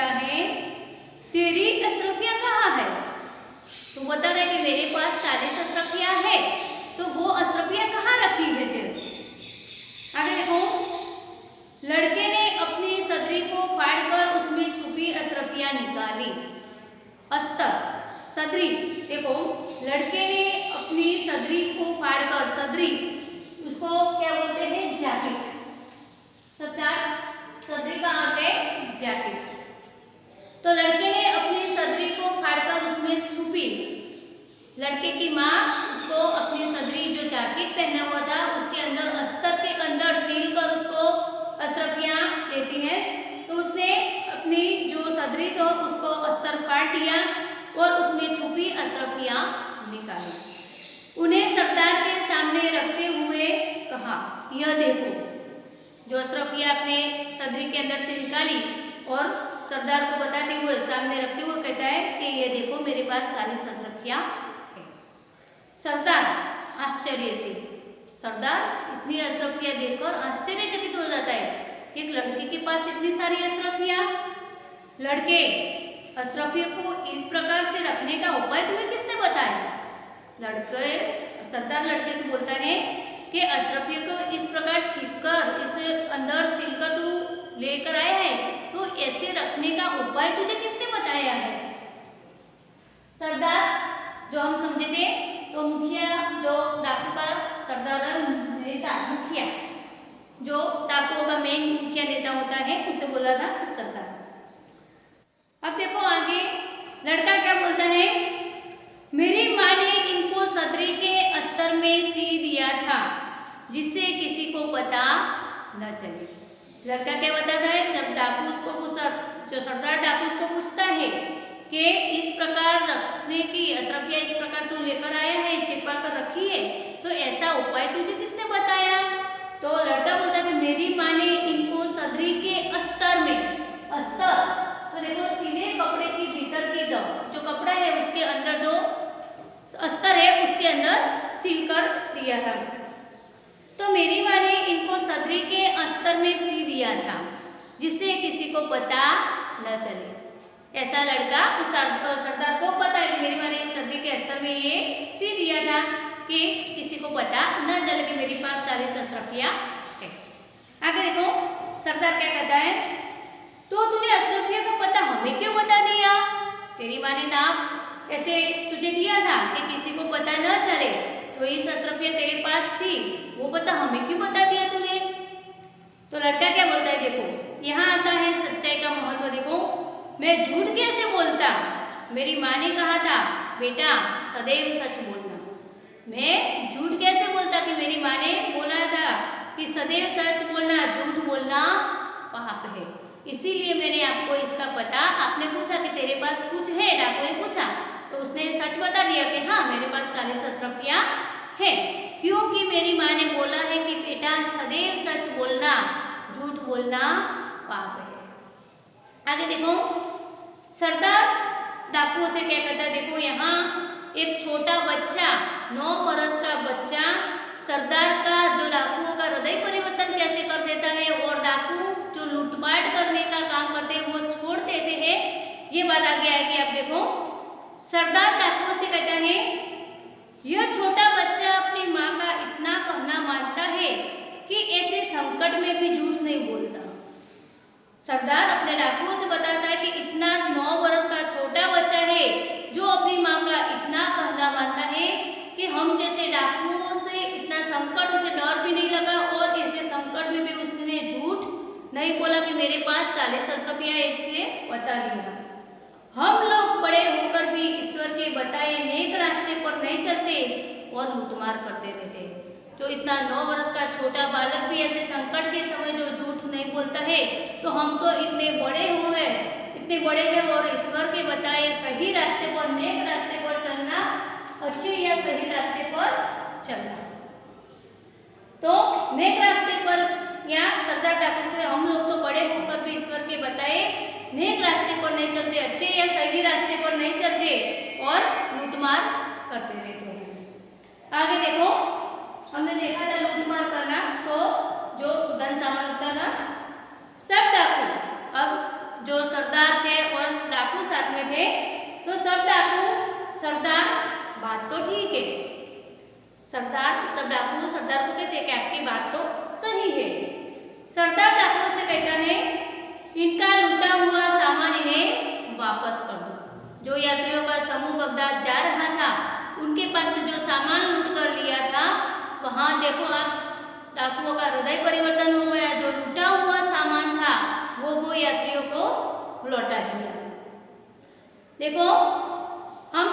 कहता है तेरी अशरफियाँ कहाँ है। तो बता रहा है कि मेरे पास 40 अशरफियाँ है, तो वो अशरफियाँ कहाँ रखी है तेरे। आगे देखो, लड़के ने अपनी सदरी को फाड़कर उसमें छुपी अशरफियाँ निकाली। अस्तर सदरी, देखो लड़के ने अपनी सदरी को फाड़कर, सदरी उसको क्या बोलते हैं, जैकेट। सदरी का अर्थ है जैकेट। तो लड़के ने अपनी सदरी को फाड़कर उसमें छुपी। लड़के की माँ उसको अपनी सदरी जो जैकेट पहना हुआ था उसके अंदर, अस्तर के अंदर सील कर उसको अशरफियाँ देती है। तो उसने अपनी जो सदरी था उसको अस्तर फाड़ दिया और उसमें छुपी अशरफियाँ निकाली। उन्हें सरदार के सामने रखते हुए कहा, यह देखो। जो अशरफियाँ अपने सदरी के अंदर से निकाली और सरदार को बताते हुए, सामने रखते हुए कहता है कि ये देखो मेरे पास 40 अशरफियाँ है। सरदार आश्चर्य से, सरदार इतनी अशरफियाँ देखकर आश्चर्यचकित हो जाता है। एक लड़के के पास इतनी सारी अशरफियाँ। लड़के, अशरफियों को इस प्रकार से रखने का उपाय तुम्हें किसने बताया। सरदार लड़के से बोलता है कि अशरफियों को इस प्रकार छिपकर, इस अंदर सिलकर तू लेकर आया है, तो ऐसे रखने का उपाय तुझे किसने बताया है। सरदार जो हम समझे थे, तो मुखिया जो डाकू का सरदार नेता, मुखिया जो डाकुओं का मेन मुखिया नेता होता है, उसे बोला था सरदार। अब देखो आगे लड़का क्या बोलता है, मेरी माँ ने इनको सदरी के अस्तर में सी दिया था जिससे किसी को पता न चले। लड़का क्या बताता है, जब डाकू उसको, जो सरदार डाकू उसको पूछता है कि इस प्रकार रखने की अशरफियाँ इस प्रकार तू लेकर आया है, छिपा कर रखी है, तो ऐसा उपाय तुझे किसने बताया। तो लड़का बोलता है मेरी माँ ने इनको सदरी के अस्तर में, अस्तर तो देखो सीधे कपड़े की भीतर की जो कपड़ा है उसके अंदर जो अस्तर है उसके अंदर सील कर दिया था। तो मेरी माँ ने इनको सदरी के अस्तर में सी दिया था जिससे किसी को पता न चले। ऐसा लड़का उस सरदार को पता है कि मेरी माँ ने सदरी के अस्तर में ये सी दिया था कि किसी को पता न चले कि मेरे पास 40 अशरफियाँ है। आगे देखो सरदार क्या कहता है, तो तूने अशरफियाँ का पता हमें क्यों बता दिया। तेरी माँ ने नाम ऐसे तुझे दिया था कि किसी को पता न चले, तो इस अशरफियाँ तेरे पास थी, वो पता हमें क्यों बता दिया तूने। तो लड़का क्या बोलता है, देखो यहाँ आता है सच्चाई का महत्व। देखो मैं झूठ कैसे बोलता, मेरी माँ ने कहा था बेटा सदैव सच बोलना। मैं झूठ कैसे बोलता कि मेरी माँ ने बोला था कि सदैव सच बोलना, झूठ बोलना पाप है। इसीलिए मैंने आपको इसका पता, आपने पूछा कि तेरे पास कुछ है, डाकू ने पूछा, तो उसने सच बता दिया कि हाँ मेरे पास 40 अशरफियाँ है, क्योंकि मेरी माँ ने बोला है कि बेटा सदैव सच बोलना, झूठ बोलना पाप है। आगे देखो सरदार डाकुओं से क्या कहता है, देखो यहाँ एक छोटा बच्चा, 9 बरस का बच्चा सरदार का, जो डाकुओं का हृदय परिवर्तन कैसे कर देता है और डाकू जो लूटपाट करने का काम करते हैं वो छोड़ देते हैं, ये बात आगे आएगी। आप देखो सरदार डाकुओं से कहता है, यह छोटा बच्चा अपनी माँ का इतना कहना मानता है कि ऐसे संकट में भी झूठ नहीं बोलता। सरदार अपने डाकुओं से बताता है कि इतना 9 वर्ष का छोटा बच्चा है जो अपनी माँ का इतना कहना मानता है कि हम जैसे डाकुओं से इतना संकट, उसे डर भी नहीं लगा और ऐसे संकट में भी उसने झूठ नहीं बोला कि मेरे पास 40 अशरफियाँ है, इसलिए बता दिया। हम लोग बड़े होकर भी ईश्वर के बताए नेक रास्ते पर नहीं चलते और लूटमार करते रहते। जो इतना 9 वर्ष का छोटा बालक भी ऐसे संकट के समय जो झूठ नहीं बोलता है, तो हम तो इतने बड़े हो गए, इतने बड़े हैं और ईश्वर के बताए सही रास्ते पर, नेक रास्ते पर चलना, अच्छे या सही रास्ते पर चलना। तो नेक रास्ते पर या सरदार डाकू के हम लोग तो बड़े होकर भी ईश्वर के बताए नेक रास्ते पर नहीं चलते, अच्छे या सही रास्ते पर नहीं चलते और लूटमार करते रहते हैं। आगे देखो हमने देखा था लूटमार करना, तो जो धन सामान लूटता था सब डाकू, अब जो सरदार थे सब डाकू सरदार, बात तो ठीक है, सरदार सब डाकू सरदार को कहते हैं कि आपकी बात तो सही है। सरदार डाकुओं से कहता है इनका लूटा हुआ सामान इन्हें वापस कर दो। जो यात्रियों का समूह बगदाद जा रहा था उनके पास से जो सामान लूट कर लिया था, वहाँ देखो आप डाकुओं का हृदय परिवर्तन हो गया। जो लूटा हुआ सामान था वो यात्रियों को लौटा दिया। देखो हम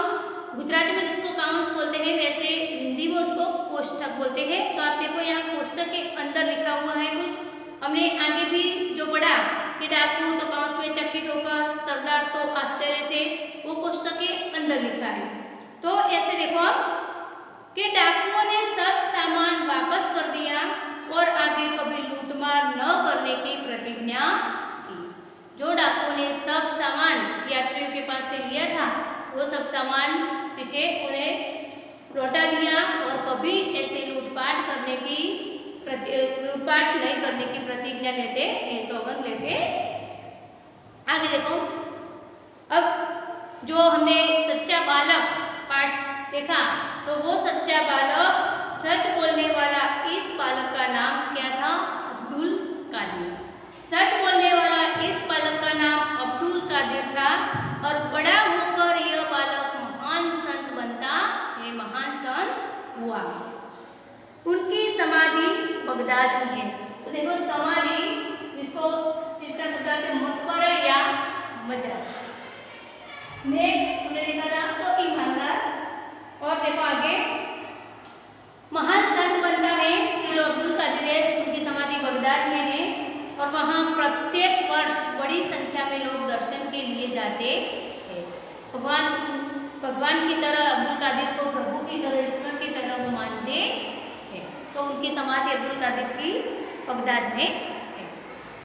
गुजराती में जिसको काउंस बोलते हैं वैसे हिंदी में उसको कोष्ठक बोलते हैं। तो आप देखो यहाँ कोष्ठक के अंदर लिखा हुआ है कुछ, हमने आगे भी जो पढ़ा कि डाकू तो काउंस में चकित होकर, सरदार तो आश्चर्य से, वो कोष्ठक के अंदर लिखा है। तो ऐसे देखो कि डाकुओं ने सब सामान वापस कर दिया और आगे कभी लूटमार न करने की प्रतिज्ञा की। जो डाकुओं ने सब सामान यात्रियों के पास से लिया था वो सब सामान पीछे उन्हें लौटा दिया और कभी ऐसे लूटपाट नहीं करने की प्रतिज्ञा लेते, सौगंध लेते। आगे देखो, अब जो हमने सच्चा बालक पाठ देखा तो वो सच्चा बालक सच बोलने वाला, इस बालक का नाम क्या था? अब्दुल कादिर। सच बोलने वाला इस बालक का नाम अब्दुल कादिर था और बड़ा होकर यह बालक महान संत बनता है, महान संत हुआ। उनकी समाधि बगदाद में है। तो देखो समाधि जिसका मतलब है मकबरा या मजार। नेक्स्ट हमने देखा था तो ईमानदार। और देखो आगे महान संत बनता है कि जो अब्दुल कादिर है उनकी समाधि बगदाद में है और वहाँ प्रत्येक वर्ष बड़ी संख्या में लोग दर्शन के लिए जाते हैं। भगवान की तरह अब्दुल कादिर को प्रभु की तरह, ईश्वर की तरह वो मानते हैं। तो उनकी समाधि अब्दुल कादिर की बगदाद में